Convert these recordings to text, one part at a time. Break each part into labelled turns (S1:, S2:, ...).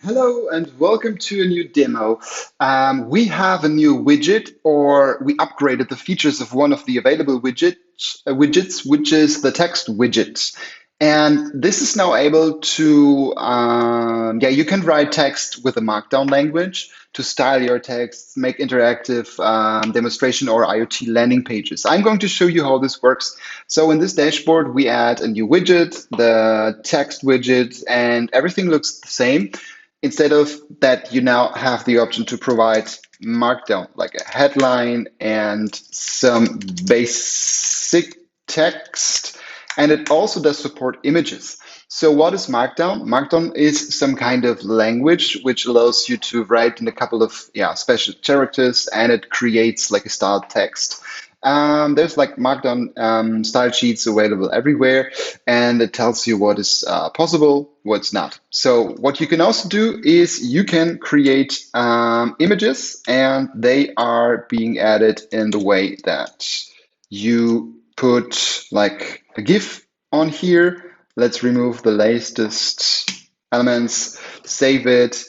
S1: Hello and welcome to a new demo. We have a new widget, or we upgraded the features of one of the available widgets, which is the text widget. And this is now able to, you can write text with a Markdown language to style your texts, make interactive demonstration or IoT landing pages. I'm going to show you how this works. So in this dashboard, we add a new widget, the text widget, and everything looks the same. Instead of that, you now have the option to provide Markdown, like a headline and some basic text. And it also does support images. So what is Markdown? Markdown is some kind of language which allows you to write in a couple of special characters, and it creates like a styled text. There's like Markdown style sheets available everywhere, and it tells you what is possible, what's not. So what you can also do is you can create images, and they are being added in the way that you put like a GIF on here. Let's remove the latest elements, save it,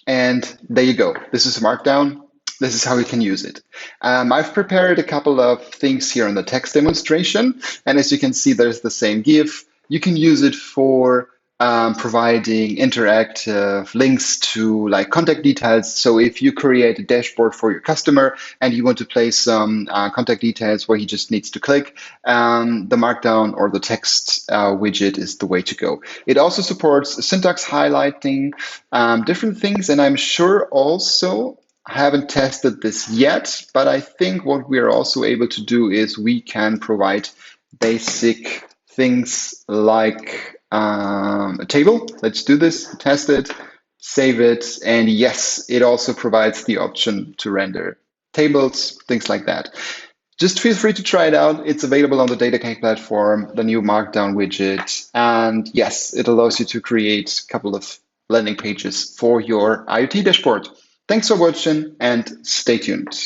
S1: and there you go. This is Markdown. This is how you can use it. I've prepared a couple of things here on the text demonstration. And as you can see, there's the same GIF. You can use it for providing interactive links to like contact details. So if you create a dashboard for your customer and you want to place some contact details where he just needs to click, the Markdown or the text widget is the way to go. It also supports syntax highlighting, different things. And I'm sure also, I haven't tested this yet, but I think what we are also able to do is we can provide basic things like a table. Let's do this, test it, save it. And yes, it also provides the option to render tables, things like that. Just feel free to try it out. It's available on the Datacake platform, the new Markdown widget. And yes, it allows you to create a couple of landing pages for your IoT dashboard. Thanks for watching and stay tuned.